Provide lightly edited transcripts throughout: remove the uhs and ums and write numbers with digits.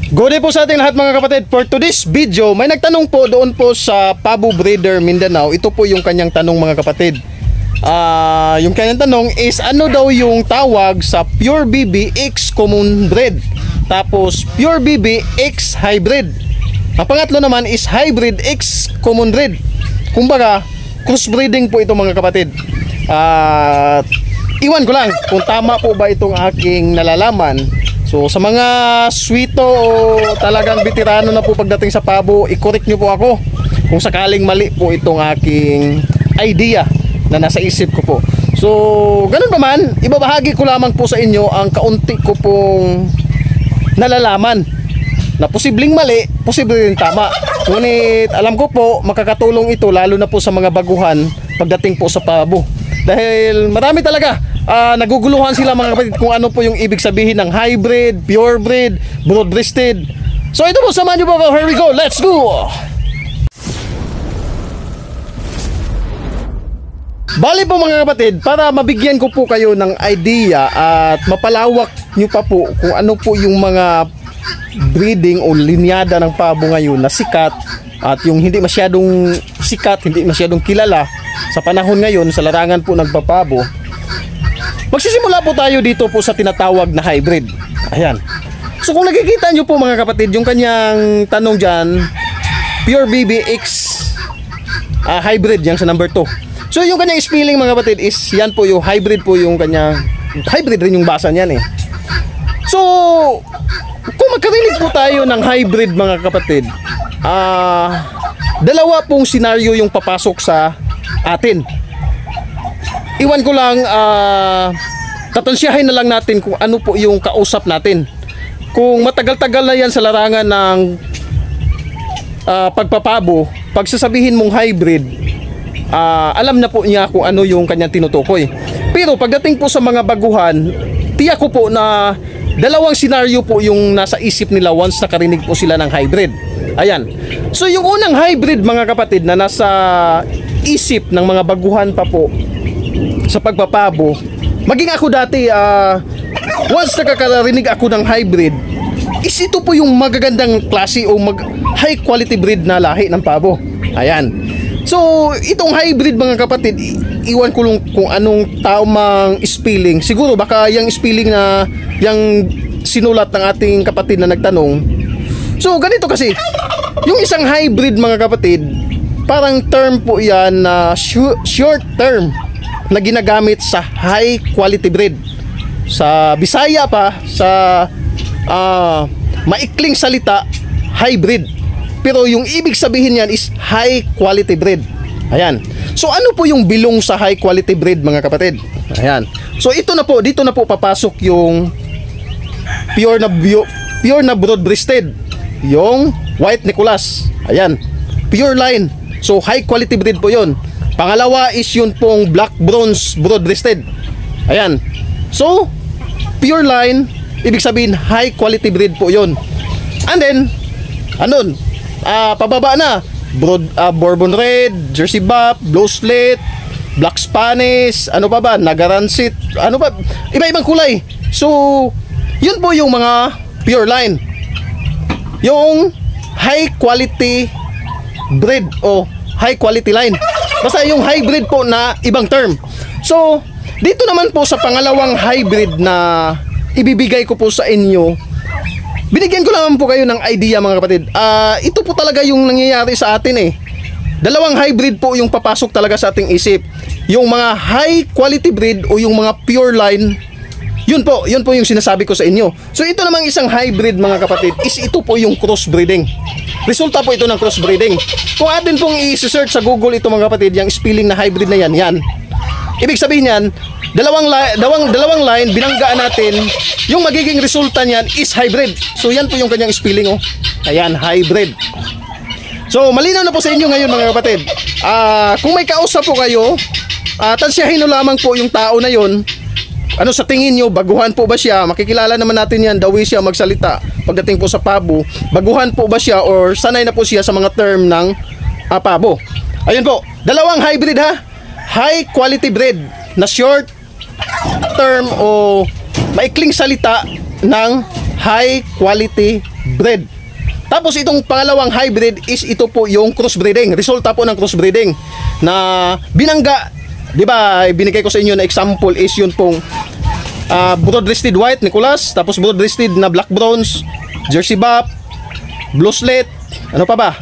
Good day po sa ating lahat mga kapatid. For today's video, may nagtanong po doon po sa Pabo Breeder Mindanao. Ito po yung kanyang tanong mga kapatid. Yung kanyang tanong is ano daw yung tawag sa Pure BB X Common Breed, tapos Pure BB X Hybrid. Ang pangatlo naman is Hybrid X Common Breed. Kumbaga, crossbreeding po ito mga kapatid. Iwan ko lang kung tama po ba itong aking nalalaman. So sa mga sweeto o talagang veterano na po pagdating sa pabo, i-correct nyo po ako kung sakaling mali po itong aking idea na nasa isip ko po. So ganun pa man, ibabahagi ko lamang po sa inyo ang kaunti ko pong nalalaman na posibleng mali, posibleng tama. Ngunit alam ko po makakatulong ito lalo na po sa mga baguhan pagdating po sa pabo. Dahil marami talaga naguguluhan sila mga kapatid kung ano po yung ibig sabihin ng hybrid, pure breed, broad-breasted. So ito po, samahan nyo po ako. Here we go, let's go! Bali po mga kapatid, para mabigyan ko po kayo ng idea at mapalawak nyo pa po kung ano po yung mga breeding o linyada ng pabo ngayon na sikat at yung hindi masyadong sikat, hindi masyadong kilala sa panahon ngayon sa larangan po nagpapabo. Magsisimula po tayo dito po sa tinatawag na hybrid. Ayan. So kung nakikita nyo po mga kapatid, yung kanyang tanong dyan, Pure BB X Hybrid, yan sa number 2. So yung kanyang spelling mga kapatid is, yan po yung hybrid po yung kanyang, hybrid rin yung basa niyan eh. So kung magkarinig po tayo ng hybrid mga kapatid, dalawa pong senaryo yung papasok sa atin. Iwan ko lang, tatansyahin na lang natin kung ano po yung kausap natin. Kung matagal-tagal na yan sa larangan ng pagpapabo, pag sasabihin mong hybrid, alam na po niya kung ano yung kanyang tinutukoy. Pero pagdating po sa mga baguhan, tiyak ko po na dalawang senaryo po yung nasa isip nila once nakarinig po sila ng hybrid. Ayan. So yung unang hybrid mga kapatid na nasa isip ng mga baguhan pa po sa pagpapabo, maging ako dati, once nakakarinig ako ng hybrid, is ito po yung magagandang klase o high quality breed na lahi ng pabo. Ayan. So itong hybrid mga kapatid, iwan ko lang kung anong tamang spelling. Siguro baka yung spelling na yung sinulat ng ating kapatid na nagtanong. So ganito kasi, yung isang hybrid mga kapatid, parang term po yan na short term na ginagamit sa high quality breed. Sa Bisaya pa, sa maikling salita, hybrid. Pero yung ibig sabihin yan is high quality breed. Ayan. So ano po yung bilong sa high quality breed mga kapatid? Ayan. So ito na po, dito na po papasok yung pure na broad-breasted, yung White Nicholas. Ayan. Pure line. So high quality breed po yun. Pangalawa is yun pong Black Bronze broad-breasted. Ayan. So pure line, ibig sabihin high quality breed po yun. And then anon, pababa na Bourbon Red, Jersey Buff, Blue Slit, Black Spanish, ano pa ba, Nagaransit, ano pa, iba-ibang kulay. So yun po yung mga pure line, yung high quality breed o high quality line. Basta yung hybrid po na ibang term. So dito naman po sa pangalawang hybrid na ibibigay ko po sa inyo, binigyan ko naman po kayo ng idea mga kapatid. Ito po talaga yung nangyayari sa atin eh. Dalawang hybrid po yung papasok talaga sa ating isip. Yung mga high quality breed o yung mga pure line, yun po yung sinasabi ko sa inyo. So ito namang isang hybrid mga kapatid is ito po yung crossbreeding. Resulta po ito ng crossbreeding. Kung atin pong i-search sa Google ito mga kapatid, yung spelling na hybrid na yan. Ibig sabihin yan, dalawang line, binanggaan natin, yung magiging resulta niyan is hybrid. So yan po yung kanyang spelling oh. Ayan, hybrid. So malinaw na po sa inyo ngayon mga kapatid. Kung may kausap po kayo, tansyahin nyo lamang po yung tao na yon. Ano sa tingin nyo, baguhan po ba siya? Makikilala naman natin yan, daw siya magsalita pagdating po sa pabo. Baguhan po ba siya or sanay na po siya sa mga term ng pabo? Ayun po, dalawang hybrid ha. High quality breed na short term o maikling salita ng high quality bred. Tapos itong pangalawang hybrid is ito po yung crossbreeding. Resulta po ng crossbreeding na binangga. Di ba, binigay ko sa inyo na example is yun pong broad-breasted white Nicholas, tapos broad-breasted na black bronze, Jersey Buff, Blue Slit, ano pa ba?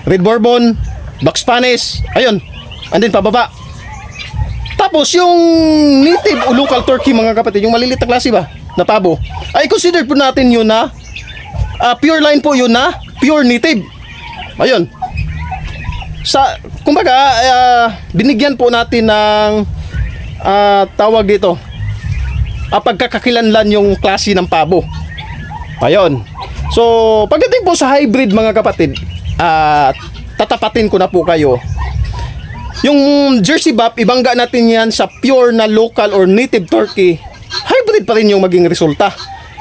Red Bourbon, Black Spanish, ayun. Andin pababa. Tapos yung native o local turkey mga kapatid, yung maliliit na klase ba na pabo, ay consider po natin yun na pure line po yun na pure native. Ayun. Kumbaga, binigyan po natin ng tawag dito, pagkakakilanlan yung klase ng pabo. Ayun. So, pagdating po sa hybrid mga kapatid, tatapatin ko na po kayo. Yung Jersey Buff, ibangga natin yan sa pure na local or native turkey. Hybrid pa rin yung maging resulta.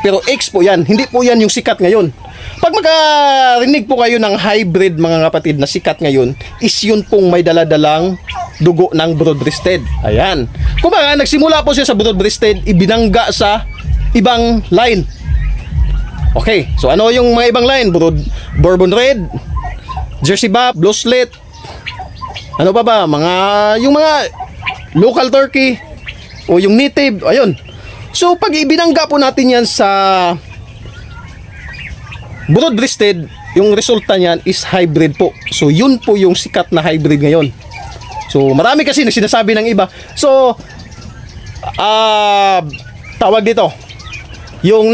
Pero X po yan, hindi po yan yung sikat ngayon. Pag makarinig po kayo ng hybrid mga kapatid na sikat ngayon, is yun pong may daladalang dugo ng broad-breasted. Ayan. Kung baka nagsimula po siya sa broad-breasted, ibinangga sa ibang line. Okay, so ano yung mga ibang line? Bourbon Red, Jersey Buff, Blue Slit, ano pa ba? Yung mga local turkey o yung native, ayun. So pag ibinangga po natin yan sa broad-breasted, yung resulta niyan is hybrid po. So yun po yung sikat na hybrid ngayon. So marami kasi sinasabi ng iba. So tawag dito, yung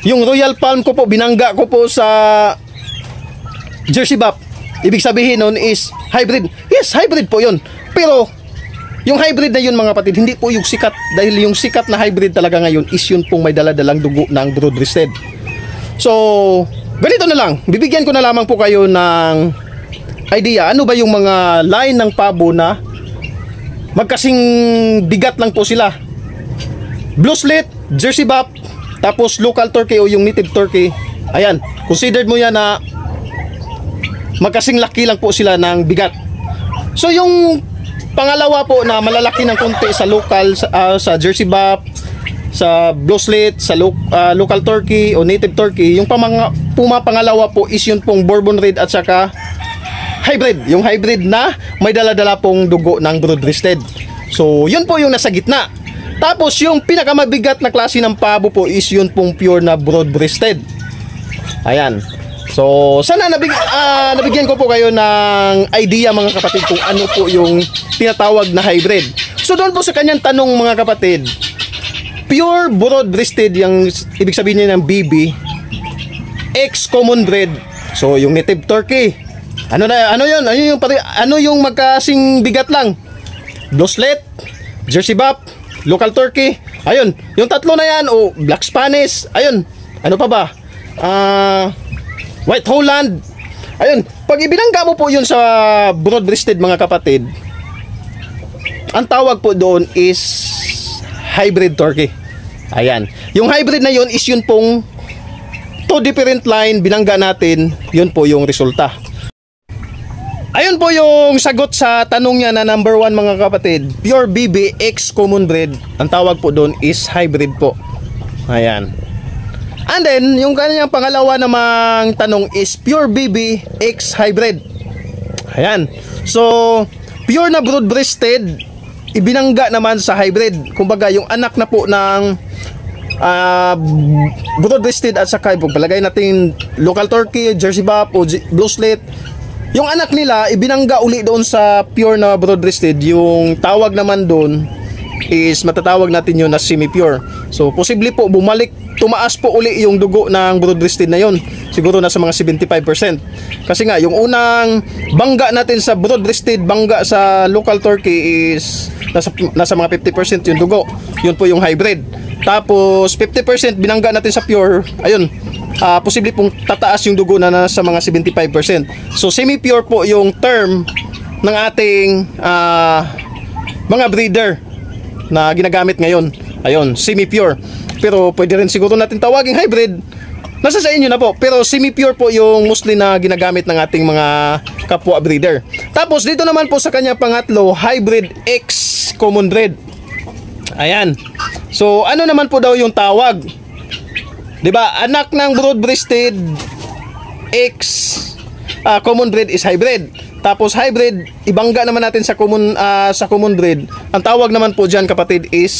yung Royal Palm ko po, binangga ko po sa Jersey Buff. Ibig sabihin nun is hybrid. Yes, hybrid po yun. Pero yung hybrid na yun mga kapatid, hindi po yung sikat. Dahil yung sikat na hybrid talaga ngayon is yun pong may daladalang dugo ng broad-breasted. So, ganito na lang. Bibigyan ko na lamang po kayo ng idea. Ano ba yung mga line ng pabo na magkasing bigat lang po sila? Blue Slit, Jersey Buff, tapos local turkey o yung native turkey. Ayan, considered mo yan na magkasing laki lang po sila ng bigat. So, yung pangalawa po na malalaki ng konti sa local, sa Jersey Buff, sa Blue Slit, sa local turkey o native turkey, yung pangalawa po is yun pong Bourbon Red at saka hybrid. Yung hybrid na may dala-dala pong dugo ng broad-breasted. So, yun po yung nasa gitna. Tapos, yung pinakamabigat na klase ng pabo po is yun pong pure na broad-breasted. Ayan. So, sana nabigyan ko po kayo ng idea mga kapatid kung ano po yung tinatawag na hybrid. So, doon po sa kanyang tanong mga kapatid, pure broad-breasted yung ibig sabihin niya ng BB, X common breed. So, yung native turkey. Ano yun? Ano yung magkasing bigat lang? Blue Slit, Jersey Buff, local turkey. Ayun, yung tatlo na yan o Black Spanish. Ayun. Ano pa ba? White Holland. Ayun, pag ibinangga mo po yun sa broad-breasted mga kapatid, ang tawag po doon is hybrid turkey. Ayan. Yung hybrid na yun is yun pong two different line binangga natin, yun po yung resulta. Ayun po yung sagot sa tanong niya na number 1 mga kapatid. Pure BB X common breed. Ang tawag po doon is hybrid po. Ayan. And then, yung kanyang pangalawa namang tanong is pure BB X hybrid. Ayan. So, pure na broad-breasted, ibinangga naman sa hybrid. Kumbaga, yung anak na po ng broad-breasted at saka, palagay natin local turkey, Jersey Buff o Blue Slit. Yung anak nila, ibinangga uli doon sa pure na broad-breasted. Yung tawag naman doon is matatawag natin yun na semi-pure. So, posible po tumaas po uli yung dugo ng broad-breasted na yun. Siguro nasa mga 75%. Kasi nga, yung unang bangga natin sa broad-breasted, bangga sa local turkey is nasa mga 50% yung dugo. Yun po yung hybrid. Tapos, 50% binangga natin sa pure. Ayun, posible pong tataas yung dugo na nasa mga 75%. So, semi-pure po yung term ng ating mga breeder na ginagamit ngayon. Ayun, semi-pure. Pero pwede rin siguro natin tawaging hybrid. Nasa sa inyo na po. Pero semi-pure po yung mostly na ginagamit ng ating mga kapwa breeder. Tapos dito naman po sa kanya pangatlo, hybrid X common breed. Ayan. So ano naman po daw yung tawag? 'Di ba? Anak ng broad-breasted X common breed is hybrid. Tapos hybrid, ibangga naman natin sa common breed. Ang tawag naman po diyan, kapatid, is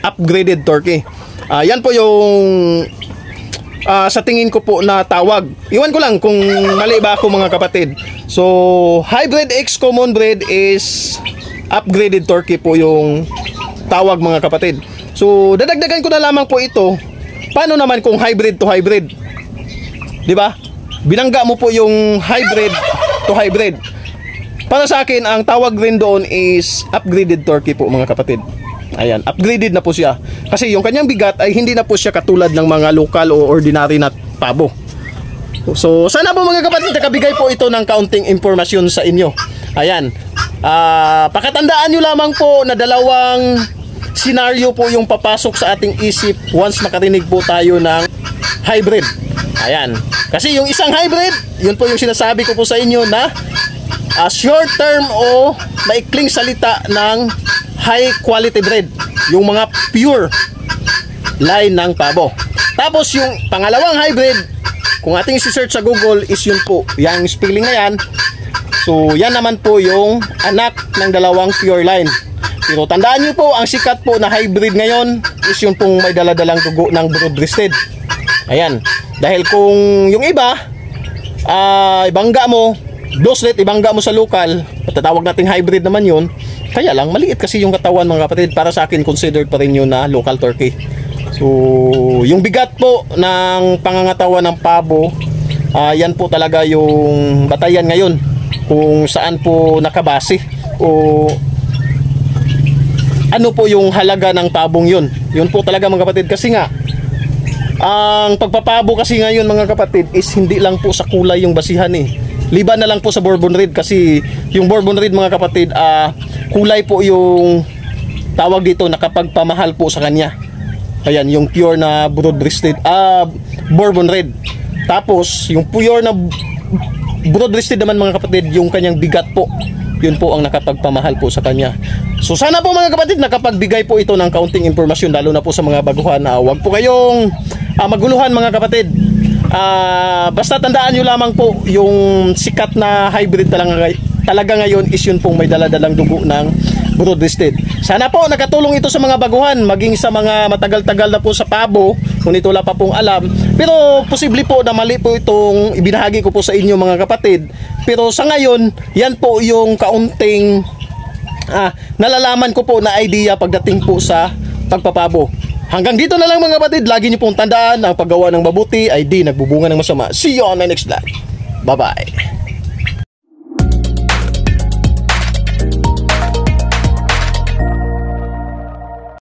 upgraded turkey. Yan po yung sa tingin ko po na tawag. Iwan ko lang kung mali ba ako, mga kapatid. So, hybrid X common breed is upgraded turkey po yung tawag, mga kapatid. So, dadagdagan ko na lamang po ito. Paano naman kung hybrid to hybrid? 'Di ba? Binangga mo po yung hybrid to hybrid. Para sa akin, ang tawag rin doon is upgraded turkey po, mga kapatid. Ayan, upgraded na po siya. Kasi yung kanyang bigat ay hindi na po siya katulad ng mga local o ordinary na pabo. So, sana po, mga kapatid, nakabigay po ito ng kaunting impormasyon sa inyo. Ayan. Pakatandaan nyo lamang po na dalawang senaryo po yung papasok sa ating isip once makarinig po tayo ng hybrid. Ayan. Kasi yung isang hybrid, yun po yung sinasabi ko po sa inyo na short term o maikling salita ng high quality breed. Yung mga pure line ng pabo. Tapos yung pangalawang hybrid, kung ating isi-search sa Google, is yun po, yung spelling na yan. So yan naman po yung anak ng dalawang pure line. Pero tandaan nyo po, ang sikat po na hybrid ngayon is yung pong may daladalang dugo ng broad-breasted. Ayan. Dahil kung yung iba, ibangga mo, doslet, ibangga mo sa local, tatawag nating hybrid naman yun, kaya lang, maliit kasi yung katawan, mga kapatid. Para sa akin, considered pa rin yun na local turkey. So, yung bigat po ng pangangatawan ng pabo, yan po talaga yung batayan ngayon kung saan po nakabase o ano po yung halaga ng pabong yun. Yun po talaga, mga kapatid. Kasi nga, ang pagpapabo kasi ngayon, mga kapatid, is hindi lang po sa kulay yung basihan eh. Liban na lang po sa Bourbon Red, kasi yung Bourbon Red, mga kapatid, kulay po yung tawag dito, nakapagpamahal po sa kanya. Ayan, yung pure na broad-breasted Bourbon Red. Tapos yung pure na broad-breasted naman, mga kapatid, yung kanyang bigat po, yun po ang nakapagpamahal po sa kanya. So sana po, mga kapatid, nakapagbigay po ito ng kaunting impormasyon, lalo na po sa mga baguhan. Huwag po kayong maguluhan, mga kapatid. Basta tandaan nyo lamang po, yung sikat na hybrid talaga ngayon is yun pong may daladalang dugo ng broad-breasted. Sana po nakatulong ito sa mga baguhan, maging sa mga matagal-tagal na po sa pabo, kung ito wala pa pong alam. Pero posible po na mali po itong ibinahagi ko po sa inyo, mga kapatid. Pero sa ngayon, yan po yung kaunting nalalaman ko po na idea pagdating po sa pagpapabo. Hanggang dito na lang, mga kapatid. Lagi niyo pong tandaan, ang paggawa ng mabuti ay di nagbubunga ng masama. See you on my next vlog. Bye-bye.